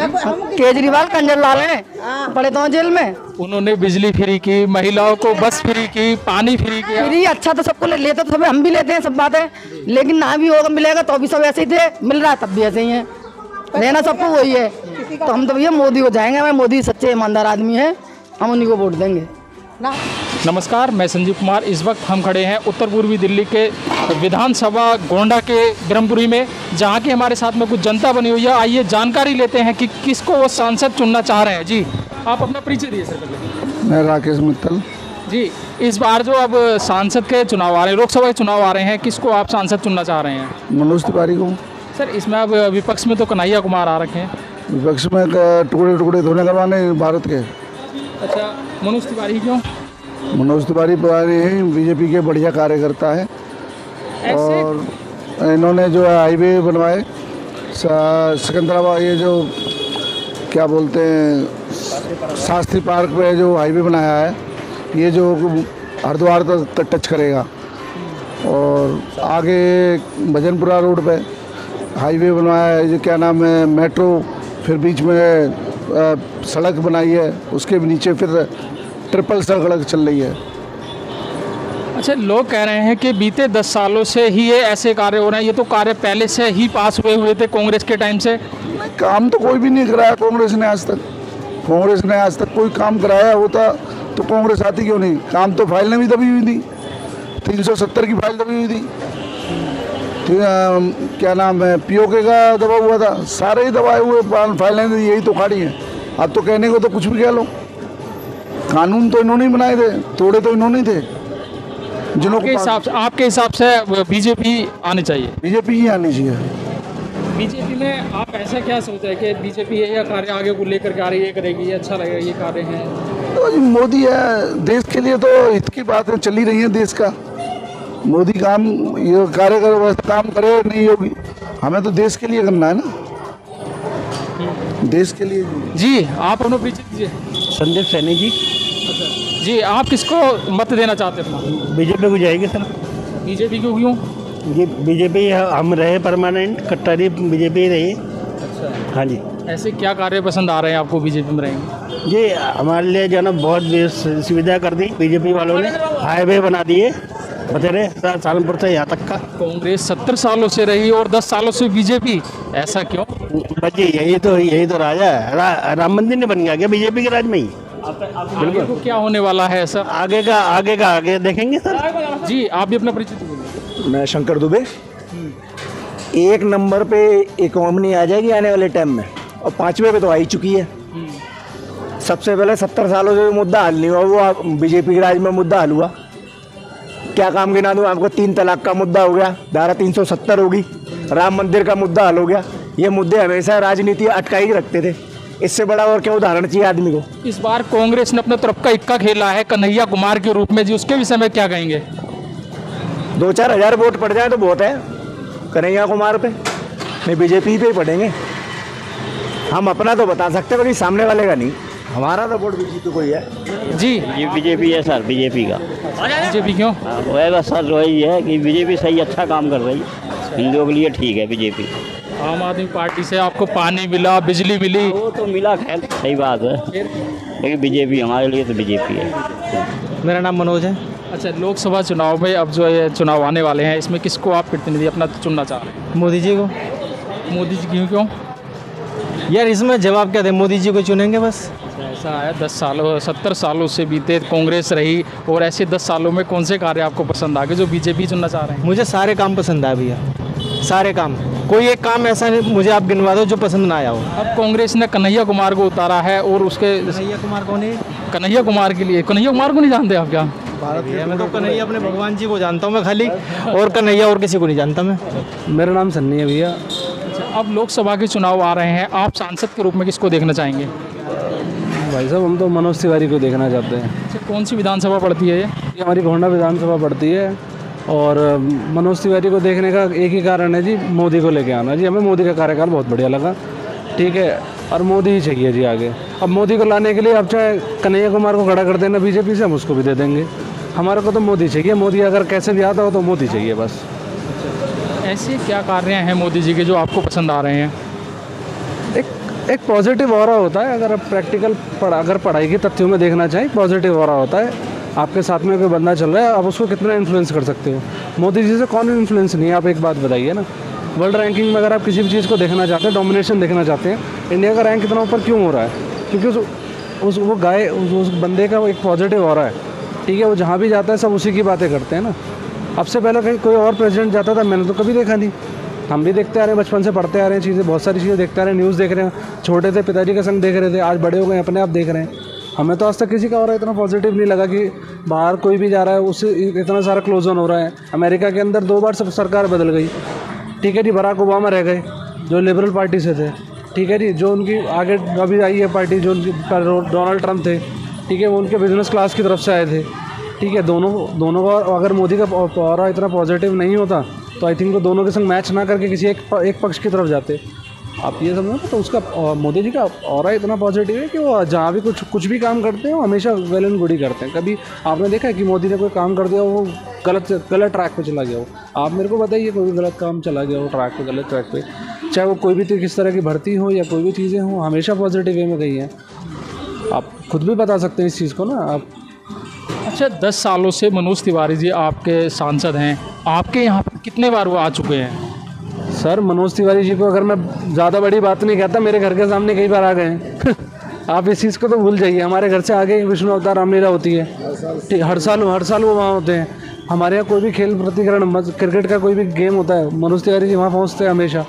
केजरीवाल कंजर लाल हैं, पड़े तो हैं जेल में। उन्होंने बिजली फ्री की, महिलाओं को बस फ्री की, पानी फ्री किया। फ्री अच्छा तो सबको लेते तो सब हम भी लेते हैं, सब बात है, लेकिन ना भी होगा मिलेगा तो भी सब ऐसे ही थे, मिल रहा है तब भी ऐसे ही है, लेना सबको वही है। तो हम तो भैया मोदी को जाएंगे, हमें मोदी सच्चे ईमानदार आदमी है, हम उन्हीं को वोट देंगे ना। नमस्कार, मैं संजीव कुमार। इस वक्त हम खड़े हैं उत्तर पूर्वी दिल्ली के विधानसभा गोंडा के ब्रह्मपुरी में, जहां की हमारे साथ में कुछ जनता बनी हुई है। आइए जानकारी लेते हैं कि किसको वो सांसद चुनना चाह रहे हैं। जी, आप अपना परिचय दिए सर पहले। मैं राकेश मित्तल। जी, इस बार जो अब सांसद के चुनाव आ रहे हैं, लोकसभा के चुनाव आ रहे हैं, किसको आप सांसद चुनना चाह रहे हैं? मनोज तिवारी को। सर, इसमें अब विपक्ष में तो कन्हैया कुमार आ रखे हैं। विपक्ष में टुकड़े टुकड़े धोने करवाने भारत के। अच्छा, मनोज तिवारी क्यों? मनोज तिवारी बीजेपी के बढ़िया कार्यकर्ता है, और इन्होंने जो हाईवे बनवाए सिकंदराबाद, ये जो क्या बोलते हैं शास्त्री पार्क पे जो हाईवे बनाया है, ये जो हरिद्वार तक टच करेगा, और आगे भजनपुरा रोड पे हाईवे बनवाया है, जो क्या नाम है मेट्रो, फिर बीच में सड़क बनाई है, उसके नीचे फिर ट्रिपल सड़क चल रही है। अच्छा, लोग कह रहे हैं कि बीते 10 सालों से ही ये ऐसे कार्य हो रहे हैं, ये तो कार्य पहले से ही पास हुए थे कांग्रेस के टाइम से। काम तो कोई भी नहीं कराया कांग्रेस ने आज तक। कांग्रेस ने आज तक कोई काम कराया होता तो कांग्रेस आती क्यों नहीं? काम तो फाइलें भी दबी हुई थी, 370 की फाइल दबी हुई थी, क्या नाम है पीओके का दबा हुआ था, सारे ही दबाए हुए फाइलें यही तो खाड़ी हैं। अब तो कहने को तो कुछ भी कह लो, कानून तो इन्होंने ही बनाए थे, तोड़े तो इन्होंने ही थे। आपके हिसाब से बीजेपी आनी चाहिए? बीजेपी ही आनी चाहिए। बीजेपी में आप ऐसा क्या सोचा है कि बीजेपी ये कार्य आगे को लेकर के आ रही है, ये करेगी, ये अच्छा लगेगा, ये कार्य है? तो मोदी है, देश के लिए तो हित की बातें चली रही हैं देश का। मोदी काम ये कार्य कर काम करे नहीं होगी, हमें तो देश के लिए करना है ना, देश के लिए। जी, आप अपना परिचय दीजिए। संदीप सैनी जी। जी, आप किसको मत देना चाहते हैं? बीजेपी को जाएगी सर। बीजेपी को क्यों? ये बीजेपी हम रहे परमानेंट, कट्टरी बीजेपी ही रही। अच्छा, हाँ जी। ऐसे क्या कार्य पसंद आ रहे हैं आपको बीजेपी में रहेंगे? जी, हमारे लिए जो है ना बहुत सुविधा कर दी बीजेपी वालों ने, हाईवे बना दिए बतेरे सहारनपुर से यहाँ तक का। कांग्रेस 70 सालों से रही और 10 सालों से बीजेपी, ऐसा क्यों? बच्चे यही तो राजा है, राम मंदिर नहीं बन गया क्या बीजेपी के राज में ही? आगे को क्या होने वाला है सर? आगे देखेंगे सर। जी, आप भी अपना परिचय दीजिए। मैं शंकर दुबे। एक नंबर पे इकोनॉमी आ जाएगी आने वाले टाइम में, और 5वें पे तो आ ही चुकी है। सबसे पहले 70 सालों से मुद्दा हल नहीं हुआ, वो बीजेपी के राज में मुद्दा हल हुआ। क्या काम गिना दूँ आपको? 3 तलाक का मुद्दा हो गया, धारा 370 होगी, राम मंदिर का मुद्दा हल हो गया। ये मुद्दे हमेशा राजनीति अटका ही रखते थे, इससे बड़ा और क्या उदाहरण चाहिए आदमी को? इस बार कांग्रेस ने अपने तरफ का इक्का खेला है कन्हैया कुमार के रूप में। जी, उसके विषय में क्या कहेंगे? 2-4 हज़ार वोट पड़ जाए तो बहुत है कन्हैया कुमार पे, नहीं बीजेपी पे ही पड़ेंगे। हम अपना तो बता सकते हैं, बाकी सामने वाले का नहीं। हमारा तो वोट बीजेपी को ही है। जी, बीजेपी है सर, बीजेपी का। बीजेपी क्यों? वह सर वही है कि बीजेपी सही अच्छा काम कर रही है, हिंदुओं के लिए ठीक है बीजेपी। आम आदमी पार्टी से आपको पानी मिला, बिजली मिली, वो तो मिला, खैर सही बात है, लेकिन बीजेपी हमारे लिए तो बीजेपी है। मेरा नाम मनोज है। अच्छा, लोकसभा चुनाव में अब जो ये चुनाव आने वाले हैं, इसमें किसको आप प्रतिनिधि अपना चुनना चाह रहे हैं? मोदी जी को। मोदी जी क्यों? यार इसमें जवाब क्या दे, मोदी जी को चुनेंगे बस। ऐसा है, 70 सालों से बीते कांग्रेस रही, और ऐसे 10 सालों में कौन से कार्य आपको पसंद आ गए जो बीजेपी चुनना चाह रहे हैं? मुझे सारे काम पसंद आए भैया, सारे काम। कोई एक काम ऐसा नहीं मुझे आप गिनवा दो जो पसंद ना आया हो। अब कांग्रेस ने कन्हैया कुमार को उतारा है, और उसके कन्हैया कुमार कौन है? कन्हैया कुमार के लिए, कन्हैया कुमार को नहीं जानते आप क्या? मैं तो कन्हैया अपने भगवान जी को जानता हूँ मैं खाली, और कन्हैया और किसी को नहीं जानता मैं। मेरा नाम सन्नी है भैया। अब लोकसभा के चुनाव आ रहे हैं, आप सांसद के रूप में किसको देखना चाहेंगे? भाई साहब हम तो मनोज तिवारी को देखना चाहते हैं। अच्छा, कौन सी विधानसभा पड़ती है ये? ये हमारी गोंडा विधानसभा पड़ती है, और मनोज तिवारी को देखने का एक ही कारण है जी, मोदी को लेके आना जी। हमें मोदी का कार्यकाल बहुत बढ़िया लगा, ठीक है, और मोदी ही चाहिए जी आगे। अब मोदी को लाने के लिए अब चाहे कन्हैया कुमार को खड़ा कर देना बीजेपी से, हम उसको भी दे देंगे। हमारे को तो मोदी चाहिए, मोदी अगर कैसे भी आता हो तो मोदी चाहिए बस। ऐसे क्या कार्य हैं मोदी जी के जो आपको पसंद आ रहे हैं? एक पॉजिटिव ऑरा होता है। अगर आप प्रैक्टिकल अगर पढ़ाई के तथ्यों में देखना चाहें, पॉजिटिव ऑरा होता है। आपके साथ में कोई बंदा चल रहा है, आप उसको कितना इन्फ्लुएंस कर सकते हो। मोदी जी से कौन इन्फ्लुएंस नहीं है, आप एक बात बताइए ना। वर्ल्ड रैंकिंग में अगर आप किसी भी चीज़ को देखना चाहते हैं, डोमिनेशन देखना चाहते हैं, इंडिया का रैंक इतना ऊपर क्यों हो रहा है? क्योंकि उस बंदे का एक पॉजिटिव ऑरा है, ठीक है। वो जहाँ भी जाता है सब उसी की बातें करते हैं ना। अब से पहले कहीं कोई और प्रेसिडेंट जाता था, मैंने तो कभी देखा नहीं। हम भी देखते आ रहे हैं, बचपन से पढ़ते आ रहे हैं चीज़ें, बहुत सारी चीज़ें देखते आ रहे हैं, न्यूज़ देख रहे हैं। छोटे थे पिताजी का संग देख रहे थे, आज बड़े हो गए अपने आप देख रहे हैं। हमें तो आज तक किसी का और इतना पॉजिटिव नहीं लगा कि बाहर कोई भी जा रहा है उससे इतना सारा क्लोज ऑन हो रहा है। अमेरिका के अंदर 2 बार सब सरकार बदल गई, ठीक है जी। बराक ओबामा रह गए जो लिबरल पार्टी से थे, ठीक है जी। जो उनकी आगे अभी आई है पार्टी, जो उनकी डोनाल्ड ट्रंप थे, ठीक है, वो उनके बिजनेस क्लास की तरफ से आए थे, ठीक है। दोनों का अगर मोदी का ऑरा इतना पॉजिटिव नहीं होता तो आई थिंक वो दोनों के संग मैच ना करके किसी एक पक्ष की तरफ जाते। आप ये समझो तो उसका मोदी जी का ऑरा इतना पॉजिटिव है कि वो जहाँ भी कुछ भी काम करते हैं वो हमेशा वेल एंड गुड ही करते हैं। कभी आपने देखा है कि मोदी ने कोई काम कर दिया वो गलत ट्रैक पे चला गया हो? आप मेरे को बताइए कोई भी गलत काम चला गया हो ट्रैक पे, गलत ट्रैक पे, चाहे वो कोई भी किस तरह की भर्ती हो या कोई भी चीज़ें हो, हमेशा पॉजिटिव वे में गई हैं। आप खुद भी बता सकते हैं इस चीज़ को ना आप। अच्छा, 10 सालों से मनोज तिवारी जी आपके सांसद हैं, आपके यहाँ पर कितने बार वो आ चुके हैं? सर मनोज तिवारी जी को अगर मैं ज़्यादा बड़ी बात नहीं कहता, मेरे घर के सामने कई बार आ गए हैं। आप इस चीज़ को तो भूल जाइए। हमारे घर से आगे विष्णु अवतार रामलीला होती है, हर साल वो वहाँ होते हैं। हमारे यहाँ कोई भी खेल प्रतिकरण, क्रिकेट का कोई भी गेम होता है, मनोज तिवारी जी वहाँ पहुँचते हैं हमेशा।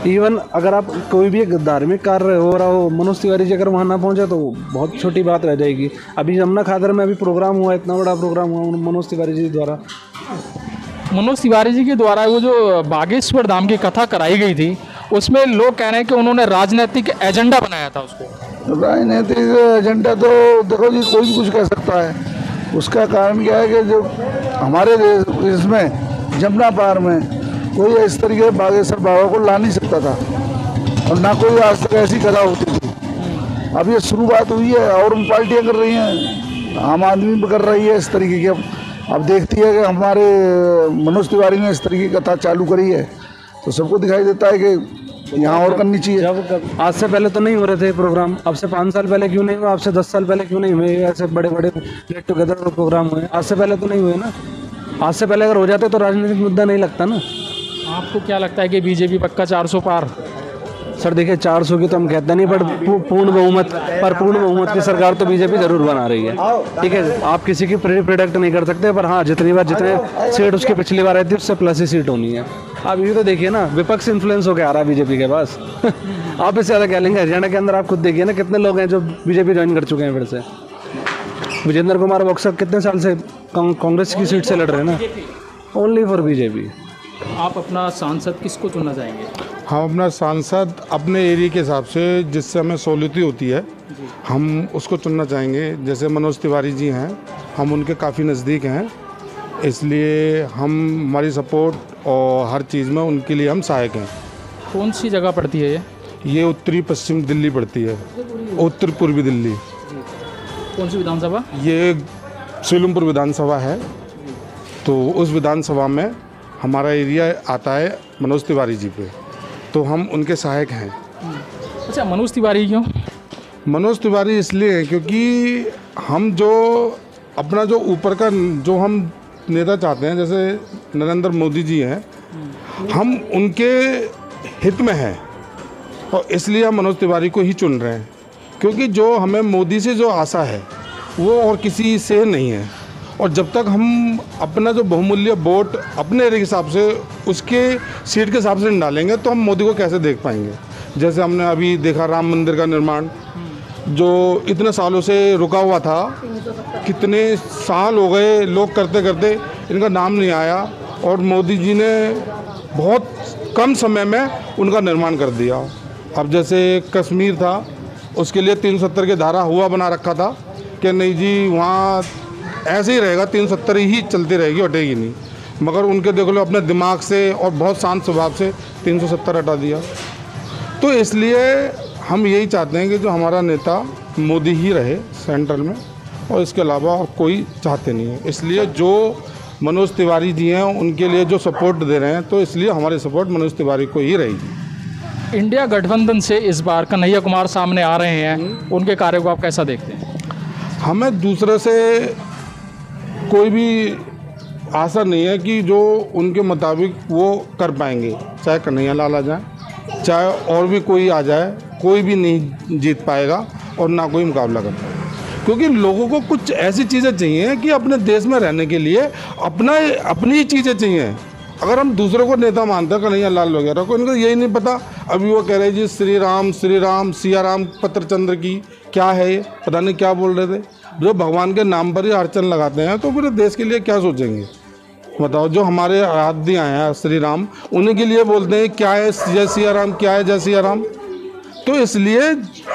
इवन अगर आप कोई भी धार्मिक कार्य हो रहा हो, मनोज तिवारी जी अगर वहाँ ना पहुँचे तो बहुत छोटी बात रह जाएगी। अभी यमुना खादर में अभी प्रोग्राम हुआ, इतना बड़ा प्रोग्राम हुआ मनोज तिवारी जी द्वारा। मनोज तिवारी जी के द्वारा वो जो बागेश्वर धाम की कथा कराई गई थी, उसमें लोग कह रहे हैं कि उन्होंने राजनीतिक एजेंडा बनाया था उसको। राजनीतिक एजेंडा तो देखो जी, कोई भी कुछ कह सकता है। उसका कारण क्या है कि जो हमारे देश में जमुना पार में कोई इस तरीके बागेश्वर बाबा को ला नहीं सकता था, और ना कोई आज तक ऐसी कथा होती थी। अब ये शुरुआत हुई है और पार्टियाँ कर रही हैं, आम आदमी भी कर रही है इस तरीके की। अब देखती है कि हमारे मनोज तिवारी ने इस तरीके की कथा चालू करी है, तो सबको दिखाई देता है कि यहाँ और करनी चाहिए। जब आज से पहले तो नहीं हो रहे थे प्रोग्राम, अब से 5 साल पहले क्यों नहीं हुआ, अब से 10 साल पहले क्यों नहीं हुए ऐसे बड़े बड़े गेट टुगेदर प्रोग्राम हुए? आज से पहले तो नहीं हुए ना। आज से पहले अगर हो जाते तो राजनीतिक मुद्दा नहीं लगता ना। आपको क्या लगता है कि बीजेपी पक्का 400 पार? सर देखिए, 400 की तो हम कहते नहीं, पर पूर्ण बहुमत की सरकार तो बीजेपी जरूर बना रही है, ठीक है। आप किसी की प्रेडिक्ट नहीं कर सकते, पर हाँ जितने सीट उसकी पिछली बार आई थी उससे प्लस ही सीट होनी है। आप ये तो देखिए ना, विपक्ष इन्फ्लुएंस होकर आ रहा है बीजेपी के पास। आप इससे ज़्यादा क्या लेंगे? हरियाणा के अंदर आप खुद देखिए ना, कितने लोग हैं जो बीजेपी ज्वाइन कर चुके हैं फिर से। विजेंद्र कुमार बक्सर कितने साल से कांग्रेस की सीट से लड़ रहे हैं ना, ओनली फॉर बीजेपी। आप अपना सांसद किसको चुनना चाहेंगे? हम अपना सांसद अपने एरिया के हिसाब से जिससे हमें सहूलियत होती है हम उसको चुनना चाहेंगे। जैसे मनोज तिवारी जी हैं, हम उनके काफ़ी नज़दीक हैं, इसलिए हम हमारी सपोर्ट और हर चीज़ में उनके लिए हम सहायक हैं। कौन सी जगह पड़ती है ये उत्तरी पश्चिम दिल्ली पड़ती है, उत्तर पूर्वी दिल्ली। कौन सी विधानसभा? ये सीलमपुर विधानसभा है, तो उस विधानसभा में हमारा एरिया आता है मनोज तिवारी जी पे, तो हम उनके सहायक हैं। अच्छा, मनोज तिवारी क्यों? मनोज तिवारी इसलिए है क्योंकि हम जो अपना जो ऊपर का जो हम नेता चाहते हैं, जैसे नरेंद्र मोदी जी हैं, हम उनके हित में हैं, और इसलिए हम मनोज तिवारी को ही चुन रहे हैं। क्योंकि जो हमें मोदी से जो आशा है वो और किसी से नहीं है, और जब तक हम अपना जो बहुमूल्य वोट अपने एरिया के हिसाब से उसके सीट के हिसाब से नहीं डालेंगे तो हम मोदी को कैसे देख पाएंगे। जैसे हमने अभी देखा राम मंदिर का निर्माण जो इतने सालों से रुका हुआ था, कितने साल हो गए लोग करते करते, इनका नाम नहीं आया, और मोदी जी ने बहुत कम समय में उनका निर्माण कर दिया। अब जैसे कश्मीर था, उसके लिए 370 की धारा हुआ बना रखा था कि नहीं जी वहाँ ऐसे ही रहेगा, 370 ही चलती रहेगी, हटेगी नहीं, मगर उनके देख लो अपने दिमाग से और बहुत शांत स्वभाव से 370 हटा दिया। तो इसलिए हम यही चाहते हैं कि जो हमारा नेता मोदी ही रहे सेंट्रल में, और इसके अलावा और कोई चाहते नहीं है। इसलिए जो मनोज तिवारी जी हैं उनके लिए जो सपोर्ट दे रहे हैं, तो इसलिए हमारी सपोर्ट मनोज तिवारी को ही रहेगी। इंडिया गठबंधन से इस बार कन्हैया कुमार सामने आ रहे हैं, उनके कार्य को आप कैसा देखते हैं? हमें दूसरे से कोई भी आशा नहीं है कि जो उनके मुताबिक वो कर पाएंगे। चाहे कन्हैया लाल आ जाए, चाहे और भी कोई आ जाए, कोई भी नहीं जीत पाएगा और ना कोई मुकाबला कर पाएगा। क्योंकि लोगों को कुछ ऐसी चीज़ें चाहिए कि अपने देश में रहने के लिए अपनी चीज़ें चाहिए। अगर हम दूसरों को नेता मानते हैं, कन्हैया लाल वगैरह को, इनको यही नहीं पता। अभी वो कह रहे जी श्री राम सिया राम पत्रचंद्र की क्या है, ये पता नहीं क्या बोल रहे थे। जो भगवान के नाम पर ही अड़चन लगाते हैं तो पूरे देश के लिए क्या सोचेंगे बताओ। जो हमारे आराध्य हैं श्री राम, उन्हीं के लिए बोलते हैं क्या है जय सिया राम, क्या है जय सिया राम। तो इसलिए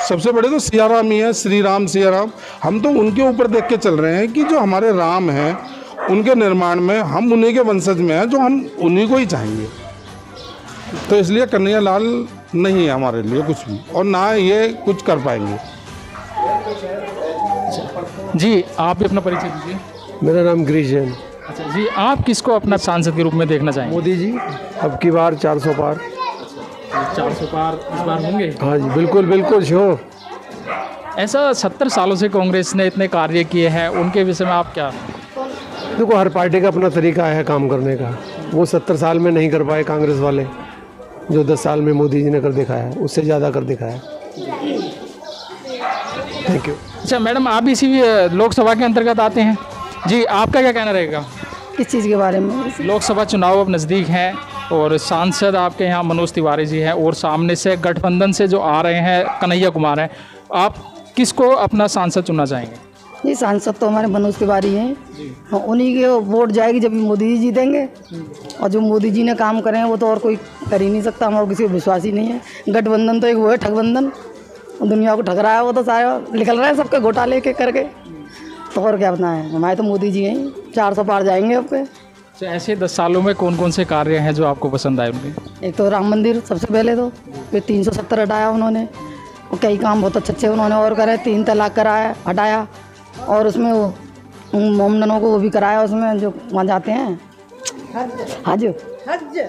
सबसे बड़े तो सिया राम ही है, श्री राम सिया राम। हम तो उनके ऊपर देख के चल रहे हैं कि जो हमारे राम हैं उनके निर्माण में हम उन्हीं के वंशज में हैं, जो हम उन्हीं को ही चाहेंगे। तो इसलिए कन्हैया लाल नहीं है हमारे लिए कुछ भी, और ना ये कुछ कर पाएंगे। जी, आप भी अपना परिचय दीजिए। मेरा नाम गिरीश जैन। अच्छा जी, आप किसको अपना सांसद के रूप में देखना चाहेंगे? मोदी जी, अब की बार 400 पार। 400 पार इस बार होंगे? हाँ जी, बिल्कुल बिल्कुल श्योर। ऐसा 70 सालों से कांग्रेस ने इतने कार्य किए हैं, उनके विषय में आप क्या? देखो, हर पार्टी का अपना तरीका है काम करने का। वो 70 साल में नहीं कर पाए कांग्रेस वाले, जो 10 साल में मोदी जी ने कर दिखाया, उससे ज़्यादा कर दिखाया। Thank you. अच्छा मैडम, आप इसी लोकसभा के अंतर्गत आते हैं जी, आपका क्या कहना रहेगा किस चीज़ के बारे में? लोकसभा चुनाव अब नज़दीक हैं और सांसद आपके यहाँ मनोज तिवारी जी हैं और सामने से गठबंधन से जो आ रहे हैं कन्हैया कुमार हैं, आप किसको अपना सांसद चुनना चाहेंगे? जी, सांसद तो हमारे मनोज तिवारी हैं, उन्हीं के वोट जाएगी जब मोदी जी जीतेंगे। और जो मोदी जी ने काम करे हैं वो तो और कोई कर ही नहीं सकता, हमारा किसी को विश्वास ही नहीं है। गठबंधन तो एक वो है ठगबंधन, दुनिया को ठग रहा है, वो तो सारा निकल रहा है सबके घोटाले के करके। तो और क्या बताएं, हमारे तो मोदी जी हैं, 400 पार जाएंगे अब पे। तो ऐसे 10 सालों में कौन कौन से कार्य हैं जो आपको पसंद आए उनके? एक तो राम मंदिर सबसे पहले, तो फिर 370 हटाया उन्होंने, और कई काम बहुत अच्छे उन्होंने और करे। 3 तलाक कराया, हटाया, और उसमें वो मोमडनों को वो भी कराया, उसमें जो वहाँ जाते हैं हज,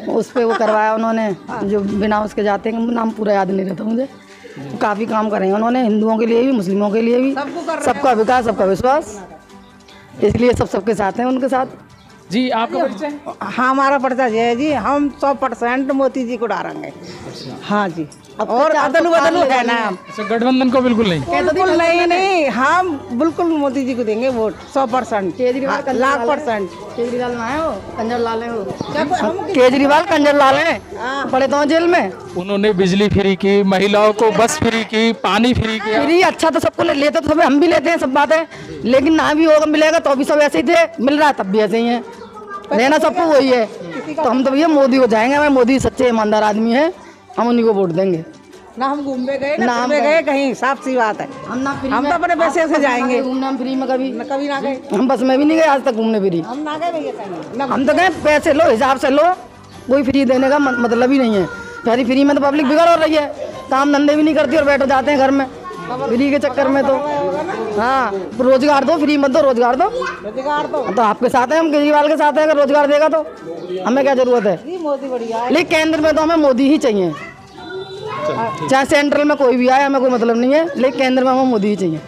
उस पर वो करवाया उन्होंने, जो बिना उसके जाते हैं, नाम पूरा याद नहीं रहता मुझे। काफ़ी काम करे हैं उन्होंने, हिंदुओं के लिए भी मुस्लिमों के लिए भी, सबका विकास सबका विश्वास, इसलिए सबके साथ हैं उनके साथ। जी, आपका परिचय? हाँ, हमारा परिचय है जी, हम 100% मोदी जी को डालेंगे। हाँ जी, और अदलू बदलू है ना। अच्छा, गठबंधन को बिल्कुल नहीं? बिल्कुल नहीं, हम बिल्कुल मोदी जी को देंगे वोट 100%, केजरीवाल लाख %। केजरीवाल ना है वो, कंजर लाल है वो। केजरीवाल कंजर लाल है, पड़े तो जेल में। उन्होंने बिजली फ्री की, महिलाओं को बस फ्री की, पानी फ्री किया। फ्री अच्छा तो सबको लेते तो सब, हम भी लेते हैं, सब बात है, लेकिन ना भी होगा मिलेगा तो भी सब ऐसे ही थे, मिल रहा है तब भी ऐसे ही है, लेना सबको वही है। तो हम तो भैया मोदी को जाएंगे, हमें मोदी सच्चे ईमानदार आदमी है, हम उन्हीं को वोट देंगे। ना हम घूमने गए ना हम गए कहीं, साफ सी बात है। हम तो अपने पैसे से जाएंगे घूमना, हम फ्री में कभी ना गए। हम बस में भी नहीं गए आज तक घूमने फ्री, हम ना गए भैया कहीं। हम तो गए पैसे लो, हिसाब से लो, कोई फ्री देने का मतलब ही नहीं है। सारी फ्री में तो पब्लिक बिगड़ हो रही है, काम धंधे भी नहीं करती और बैठो जाते हैं घर में फ्री के चक्कर में। तो हाँ, रोजगार दो, फ्री मत दो, रोजगार दो। तो आपके साथ हैं हम, केजरीवाल के साथ हैं, अगर रोजगार देगा तो हमें क्या जरूरत है। मोदी बढ़िया, लेकिन केंद्र में तो हमें मोदी ही चाहिए, चाहे सेंट्रल में कोई भी आए, हमें कोई मतलब नहीं है, लेकिन केंद्र में हमें मोदी ही चाहिए।